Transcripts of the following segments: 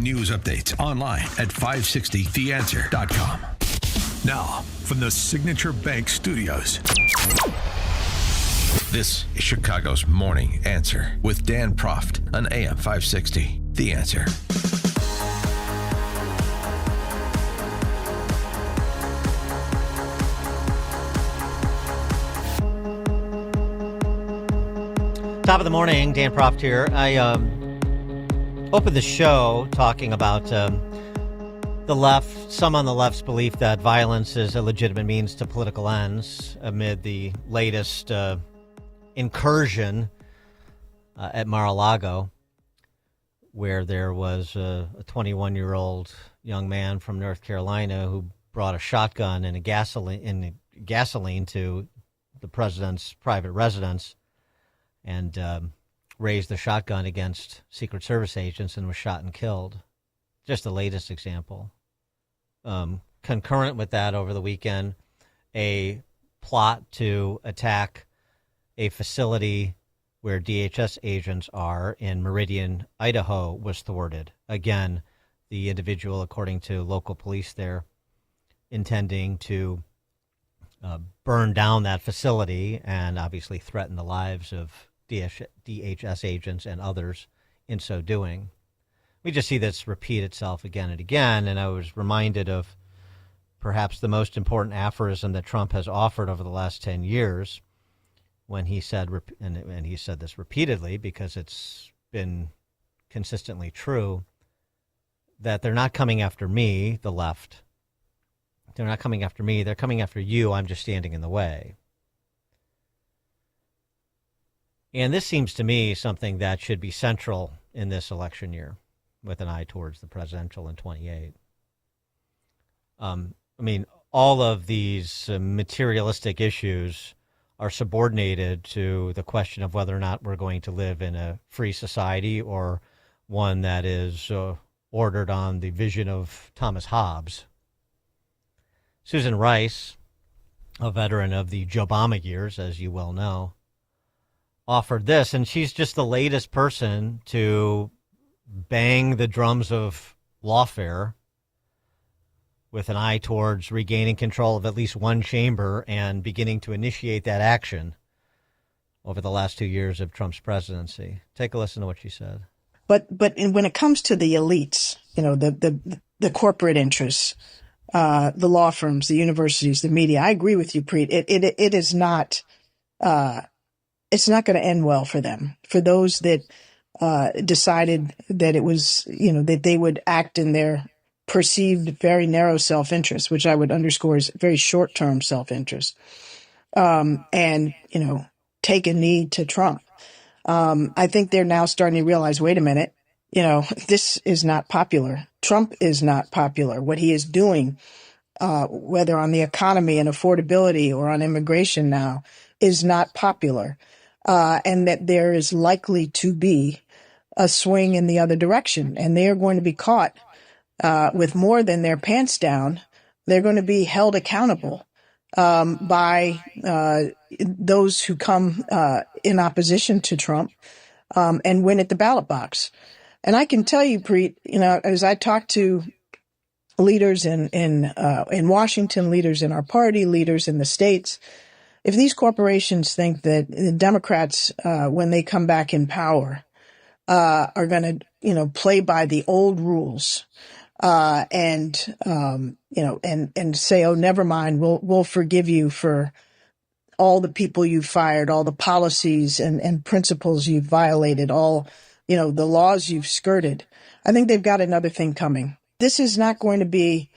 news updates online at 560theanswer.com. Now, from the Signature Bank Studios, this is Chicago's Morning Answer with Dan Proft on AM 560. The Answer. Top of the morning, Dan Proft here. I opened the show talking about the left, some on the left's belief that violence is a legitimate means to political ends amid the latest incursion at Mar-a-Lago, where there was a 21-year-old young man from North Carolina who brought a shotgun and gasoline to the president's private residence and raised the shotgun against Secret Service agents and was shot and killed. Just the latest example. Concurrent with that, over the weekend, a plot to attack a facility where DHS agents are in Meridian, Idaho, was thwarted. Again, the individual, according to local police there, intending to burn down that facility and obviously threaten the lives of DHS agents and others in so doing. We just see this repeat itself again and again, and I was reminded of perhaps the most important aphorism that Trump has offered over the last 10 years when he said, and he said this repeatedly because it's been consistently true, that they're not coming after me, the left. They're not coming after me. They're coming after you. I'm just standing in the way. And this seems to me something that should be central in this election year with an eye towards the presidential in 28. All of these materialistic issues are subordinated to the question of whether or not we're going to live in a free society or one that is ordered on the vision of Thomas Hobbes. Susan Rice, a veteran of the Jobama years, as you well know, offered this, and she's just the latest person to bang the drums of lawfare with an eye towards regaining control of at least one chamber and beginning to initiate that action over the last 2 years of Trump's presidency. Take a listen to what she said. But when it comes to the elites, the corporate interests, the law firms, the universities, the media, I agree with you, Preet. It is not. It's not going to end well for them. For those that decided that it was, that they would act in their perceived very narrow self-interest, which I would underscore is very short-term self-interest, and take a knee to Trump. I think they're now starting to realize, wait a minute, this is not popular. Trump is not popular. What he is doing, whether on the economy and affordability or on immigration now, is not popular. And that there is likely to be a swing in the other direction. And they are going to be caught with more than their pants down. They're going to be held accountable by those who come in opposition to Trump and win at the ballot box. And I can tell you, Preet, as I talk to leaders in Washington, leaders in our party, leaders in the states, if these corporations think that the Democrats, when they come back in power, are going to, play by the old rules, and say, oh, never mind, we'll forgive you for all the people you've fired, all the policies and principles you've violated, all, the laws you've skirted. I think they've got another thing coming. This is not going to be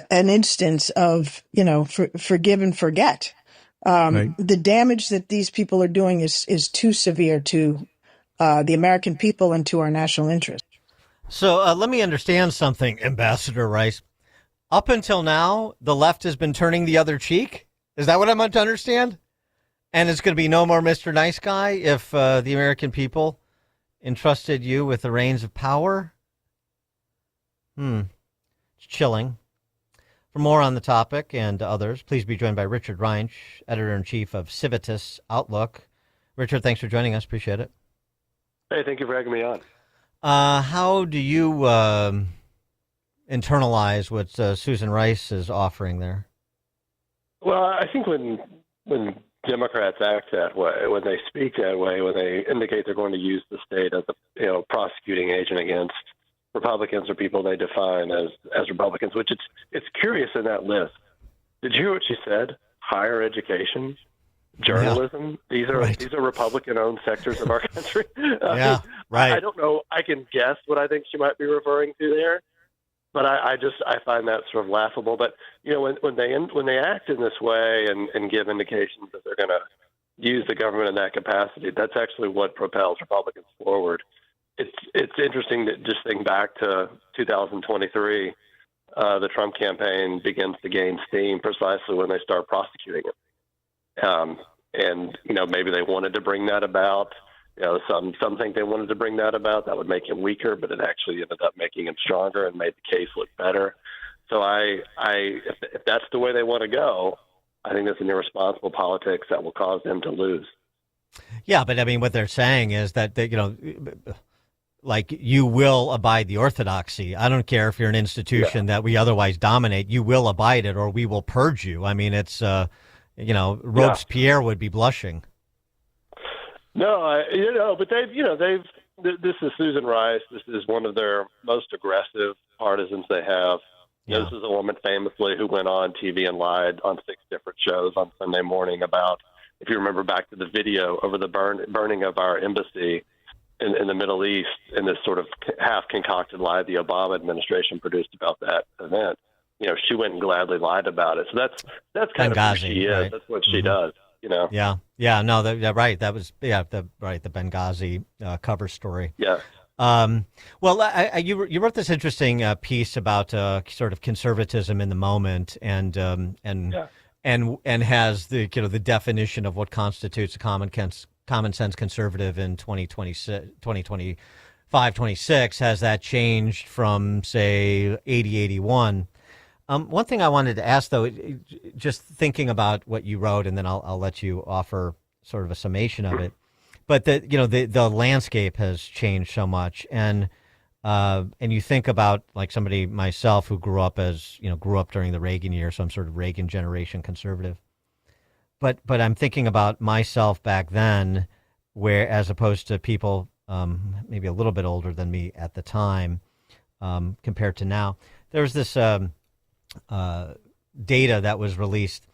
an instance of, forgive and forget. Right. The damage that these people are doing is too severe to the American people and to our national interest. So let me understand something, Ambassador Rice. Up until now, the left has been turning the other cheek? Is that what I'm meant to understand? And it's going to be no more Mr. Nice Guy if the American people entrusted you with the reins of power? It's chilling. For more on the topic and others, please be joined by Richard Reinsch, editor-in-chief of Civitas Outlook. Richard, thanks for joining us. Appreciate it. Hey, thank you for having me on. How do you internalize what Susan Rice is offering there? Well, I think when Democrats act that way, when they speak that way, when they indicate they're going to use the state as a prosecuting agent against Republicans or people they define as Republicans, which it's curious in that list. Did you hear what she said? Higher education, journalism. Yeah. These are Republican-owned sectors of our country. Yeah, right. I don't know. I can guess what I think she might be referring to there, but I find that sort of laughable. But when they act in this way and give indications that they're going to use the government in that capacity, that's actually what propels Republicans forward. It's interesting to just think back to 2023. The Trump campaign begins to gain steam precisely when they start prosecuting it. And maybe they wanted to bring that about. Some think they wanted to bring that about. That would make him weaker, but it actually ended up making him stronger and made the case look better. So if that's the way they want to go, I think that's an irresponsible politics that will cause them to lose. Yeah, but I mean, what they're saying is that like you will abide the orthodoxy. I don't care if you're an institution that we otherwise dominate. You will abide it, or we will purge you. I mean, it's Robespierre would be blushing. No, but they've. This is Susan Rice. This is one of their most aggressive partisans they have. This is a woman famously who went on TV and lied on 6 different shows on Sunday morning about, if you remember back to the video over the burning of our embassy in the Middle East, and this sort of half-concocted lie the Obama administration produced about that event. She went and gladly lied about it. So that's kind Benghazi, of who she is. Right? That's what she does. Yeah. No, right. That was the Benghazi cover story. Yeah. Well, you wrote this interesting piece about sort of conservatism in the moment, and has the definition of what constitutes a common sense conservative in 2025, 26. Has that changed from, say, 80, 81? One thing I wanted to ask, though, just thinking about what you wrote, and then I'll let you offer sort of a summation of it. But the landscape has changed so much, and you think about like somebody myself who grew up during the Reagan years, so I'm sort of Reagan generation conservative. But I'm thinking about myself back then, where as opposed to people maybe a little bit older than me at the time, compared to now, there's this data that was released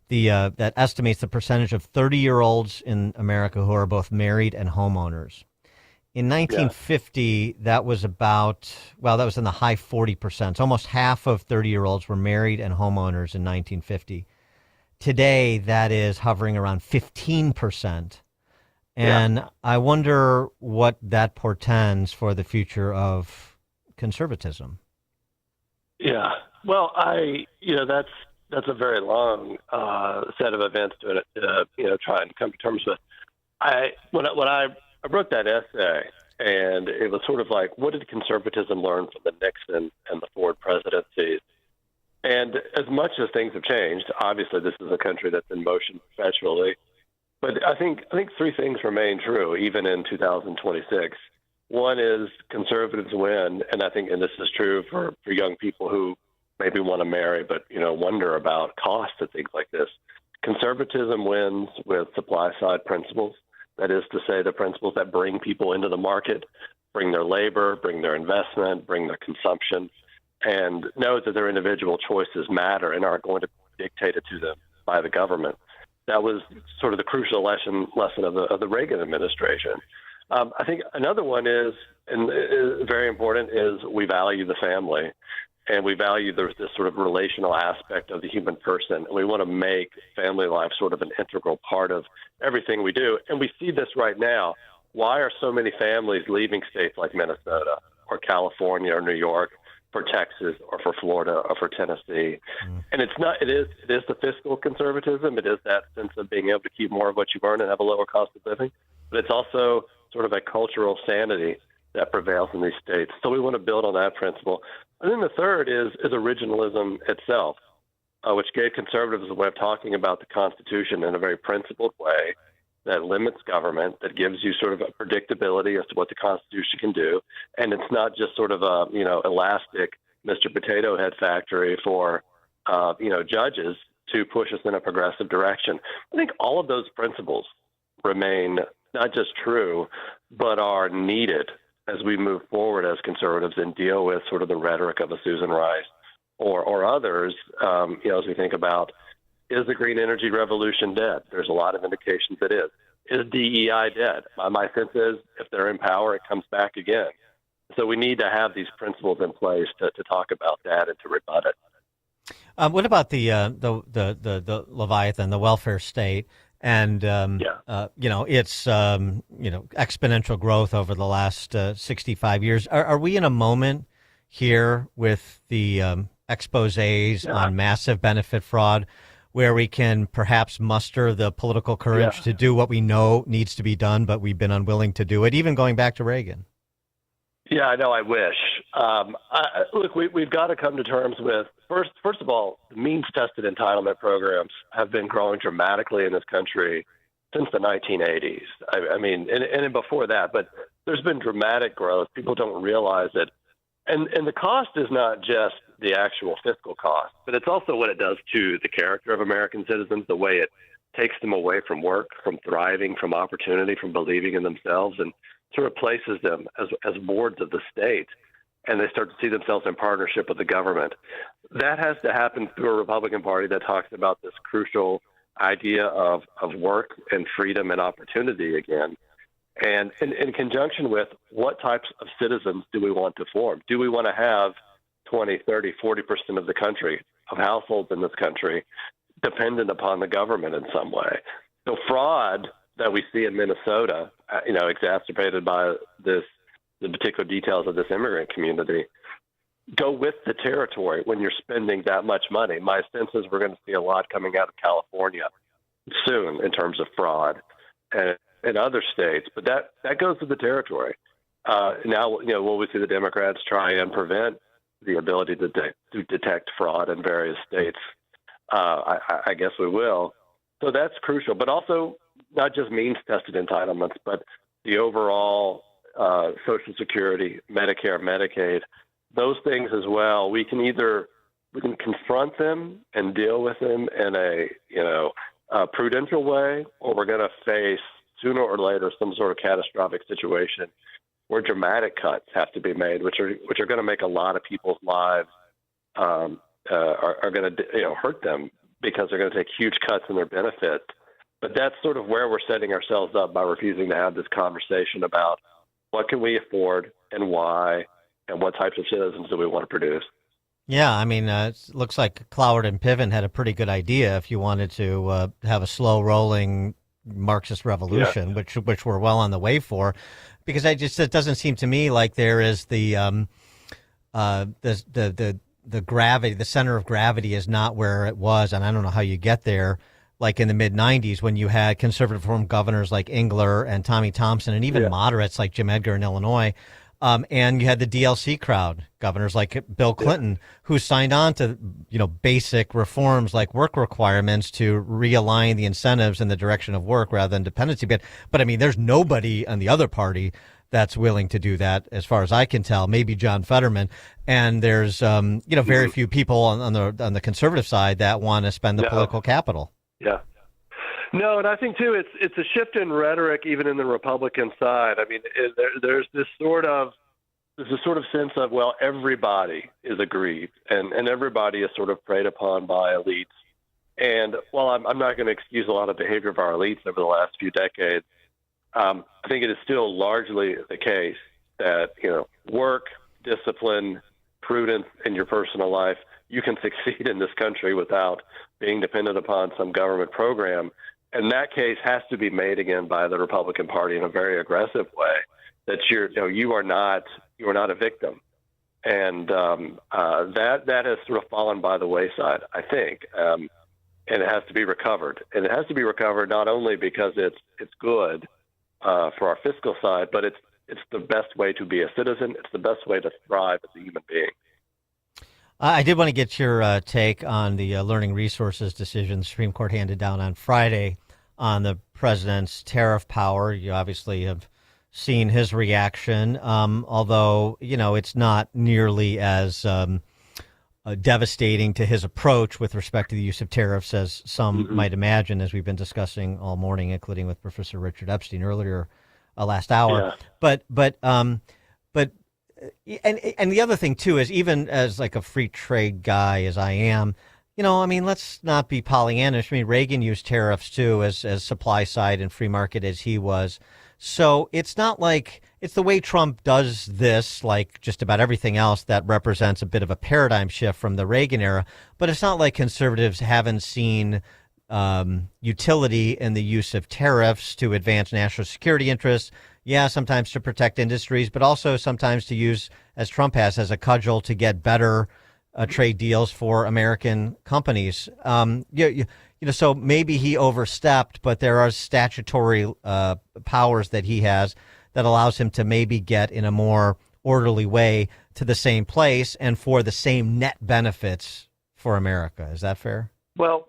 that estimates the percentage of 30-year-olds in America who are both married and homeowners. In 1950, that was that was in the high 40%. Almost half of 30-year-olds were married and homeowners in 1950. Today, that is hovering around 15%. And I wonder what that portends for the future of conservatism. Yeah. Well, that's a very long set of events to try and come to terms with. When I wrote that essay, and it was sort of like, what did conservatism learn from the Nixon and the Ford presidencies? And as much as things have changed, obviously this is a country that's in motion perpetually. But I think 3 things remain true, even in 2026. One is conservatives win, and this is true for young people who maybe want to marry, but wonder about costs and things like this. Conservatism wins with supply side principles. That is to say, the principles that bring people into the market, bring their labor, bring their investment, bring their consumption, and know that their individual choices matter and aren't going to be dictated to them by the government. That was sort of the crucial lesson of the Reagan administration. I think another one is, and is very important, is we value the family. And we value this sort of relational aspect of the human person. And we want to make family life sort of an integral part of everything we do. And we see this right now. Why are so many families leaving states like Minnesota or California or New York for Texas or for Florida or for Tennessee? And it is the fiscal conservatism. It is that sense of being able to keep more of what you earn and have a lower cost of living. But it's also sort of a cultural sanity that prevails in these states. So we want to build on that principle. And then the third is originalism itself, which gave conservatives a way of talking about the Constitution in a very principled way that limits government, that gives you sort of a predictability as to what the Constitution can do, and it's not just sort of a elastic Mr. Potato Head factory for judges to push us in a progressive direction. I think all of those principles remain not just true, but are needed as we move forward as conservatives and deal with sort of the rhetoric of a Susan Rice or others, as we think about, is the green energy revolution dead? There's a lot of indications it is. Is DEI dead? My sense is if they're in power, it comes back again. So we need to have these principles in place to talk about that and to rebut it. What about the Leviathan, the welfare state, and its exponential growth over the last 65 years? Are we in a moment here with the exposés on massive benefit fraud, where we can perhaps muster the political courage to do what we know needs to be done, but we've been unwilling to do it, even going back to Reagan? Yeah, I know. I wish. Look, we've got to come to terms with, first of all, the means-tested entitlement programs have been growing dramatically in this country since the 1980s. I mean, and before that, but there's been dramatic growth. People don't realize it. And the cost is not just the actual fiscal cost, but it's also what it does to the character of American citizens, the way it takes them away from work, from thriving, from opportunity, from believing in themselves, and sort of places them as wards of the state, and they start to see themselves in partnership with the government. That has to happen through a Republican Party that talks about this crucial idea of work and freedom and opportunity again. And in conjunction with what types of citizens do we want to form? Do we want to have 20, 30, 40% of the country, of households in this country, dependent upon the government in some way? So fraud that we see in Minnesota, exacerbated by the particular details of this immigrant community, go with the territory when you're spending that much money. My sense is we're going to see a lot coming out of California soon in terms of fraud and in other states, but that goes with the territory. Now, will we see the Democrats try and prevent the ability to detect fraud in various states? I guess we will. So that's crucial, but also not just means-tested entitlements, but the overall Social Security, Medicare, Medicaid, those things as well. We can confront them and deal with them in a prudential way, or we're going to face sooner or later some sort of catastrophic situation where dramatic cuts have to be made, which are going to make a lot of people's lives are going to hurt them because they're going to take huge cuts in their benefits. But that's sort of where we're setting ourselves up by refusing to have this conversation about what can we afford and why, and what types of citizens do we want to produce. Yeah, I mean, it looks like Cloward and Piven had a pretty good idea if you wanted to have a slow-rolling Marxist revolution, which we're well on the way for, because it doesn't seem to me like there is the gravity, the center of gravity is not where it was, and I don't know how you get there. Like in the mid-'90s when you had conservative reform governors like Engler and Tommy Thompson, and even moderates like Jim Edgar in Illinois. And you had the DLC crowd, governors like Bill Clinton, who signed on to, basic reforms like work requirements to realign the incentives in the direction of work rather than dependency. But I mean, there's nobody on the other party that's willing to do that, as far as I can tell. Maybe John Fetterman, and there's very few people on the conservative side that want to spend the political capital. Yeah. No, and I think too, it's a shift in rhetoric even in the Republican side. I mean, there's this sort of sense of, well, everybody is aggrieved and everybody is sort of preyed upon by elites. And while I'm not going to excuse a lot of behavior of our elites over the last few decades, I think it is still largely the case that work, discipline, prudence in your personal life, you can succeed in this country without being dependent upon some government program. And that case has to be made again by the Republican Party in a very aggressive way. That you are not a victim, and that has sort of fallen by the wayside, I think, and it has to be recovered. And it has to be recovered not only because it's good for our fiscal side, but it's the best way to be a citizen. It's the best way to thrive as a human being. I did want to get your take on the learning resources decision the Supreme Court handed down on Friday on the president's tariff power. You obviously have seen his reaction, although, it's not nearly as devastating to his approach with respect to the use of tariffs as some might imagine, as we've been discussing all morning, including with Professor Richard Epstein earlier last hour. Yeah. But and the other thing too is, even as like a free trade guy as I am, let's not be Pollyannish. I mean, Reagan used tariffs too as supply side and free market as he was. So it's not like it's the way Trump does this, like just about everything else, that represents a bit of a paradigm shift from the Reagan era. But it's not like conservatives haven't seen utility in the use of tariffs to advance national security interests. Yeah, sometimes to protect industries, but also sometimes to use, as Trump has, as a cudgel to get better trade deals for American companies. So maybe he overstepped, but there are statutory powers that he has that allows him to maybe get in a more orderly way to the same place and for the same net benefits for America. Is that fair? Well,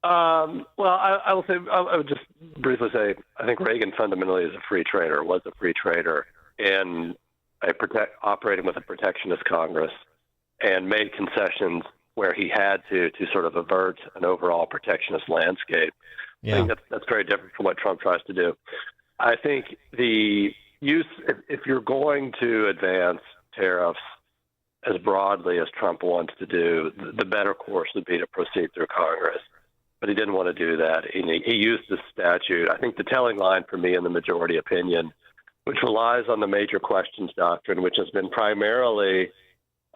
I will say, I would just briefly say, I think Reagan fundamentally is a free trader, was a free trader, and operating with a protectionist Congress, and made concessions where he had to sort of avert an overall protectionist landscape. Yeah. I think that's very different from what Trump tries to do. I think the use, if you're going to advance tariffs as broadly as Trump wants to do, the better course would be to proceed through Congress. But he didn't want to do that. He used the statute. I think the telling line for me in the majority opinion, which relies on the major questions doctrine, which has been primarily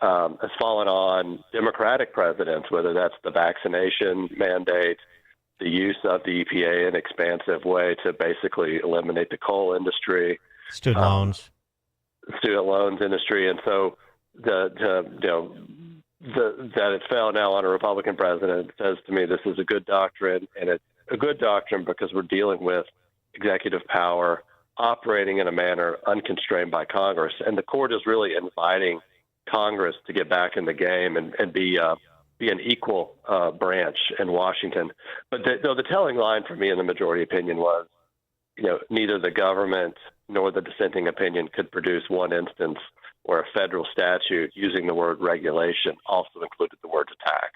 has fallen on Democratic presidents, whether that's the vaccination mandate, the use of the EPA in an expansive way to basically eliminate the coal industry, student loans industry, and so that it fell now on a Republican president says to me this is a good doctrine, and it's a good doctrine because we're dealing with executive power operating in a manner unconstrained by Congress, and the court is really inviting Congress to get back in the game and be an equal branch in Washington. But the telling line for me in the majority opinion was, neither the government nor the dissenting opinion could produce one instance where a federal statute using the word regulation also included the word tax.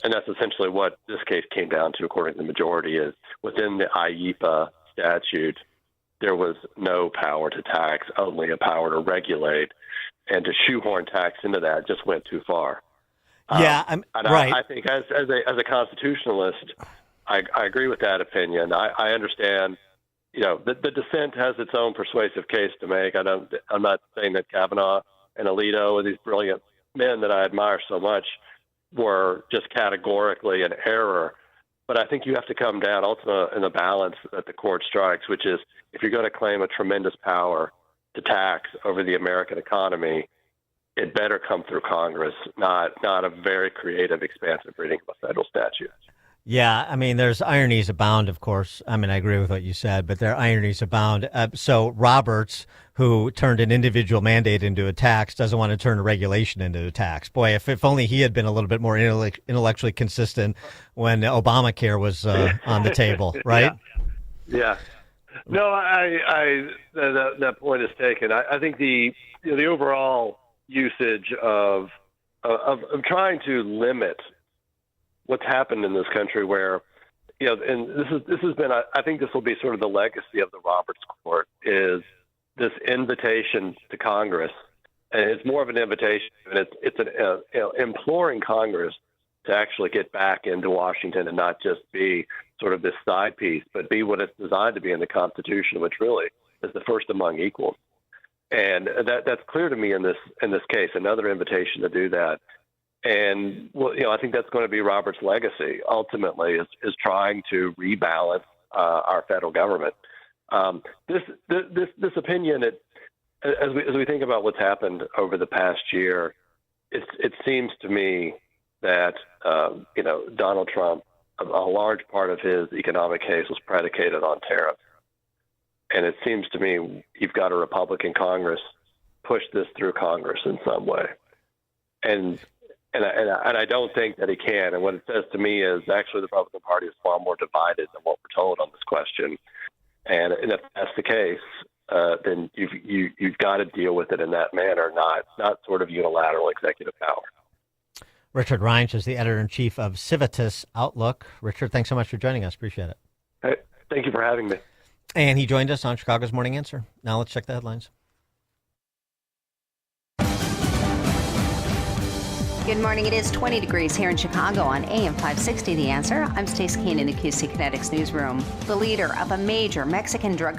And that's essentially what this case came down to, according to the majority, is within the IEPA statute, there was no power to tax, only a power to regulate. And to shoehorn tax into that just went too far. Yeah, right. I think as a constitutionalist, I agree with that opinion. I understand, the dissent has its own persuasive case to make. I'm not saying that Kavanaugh and Alito, these brilliant men that I admire so much, were just categorically in error. But I think you have to come down ultimately in the balance that the court strikes, which is if you're going to claim a tremendous power to tax over the American economy, it better come through Congress, not a very creative, expansive reading of a federal statute. Yeah, there's ironies abound, of course. I agree with what you said, but there are ironies abound. So Roberts, who turned an individual mandate into a tax, doesn't want to turn a regulation into a tax. Boy, if only he had been a little bit more intellectually consistent when Obamacare was on the table, right? Yeah. No, that point is taken. I think the overall usage of trying to limit what's happened in this country, where and this has been, I think this will be sort of the legacy of the Roberts Court, is this invitation to Congress, and it's more of an invitation, and it's an imploring Congress to actually get back into Washington and not just be sort of this side piece, but be what it's designed to be in the Constitution, which really is the first among equals. And that's clear to me in this case, another invitation to do that. And I think that's going to be Robert's legacy ultimately, is trying to rebalance our federal government. This opinion, as we think about what's happened over the past year, it seems to me that Donald Trump, a large part of his economic case was predicated on tariffs. And it seems to me you've got a Republican Congress push this through Congress in some way. And And I don't think that he can. And what it says to me is actually the Republican Party is far more divided than what we're told on this question. And if that's the case, then you've got to deal with it in that manner, not sort of unilateral executive power. Richard Reinsch is the editor-in-chief of Civitas Outlook. Richard, thanks so much for joining us. Appreciate it. Hey, thank you for having me. And he joined us on Chicago's Morning Answer. Now let's check the headlines. Good morning. It is 20 degrees here in Chicago on AM 560 The Answer. I'm Stacey Keenan in the QC Kinetics newsroom. The leader of a major Mexican drug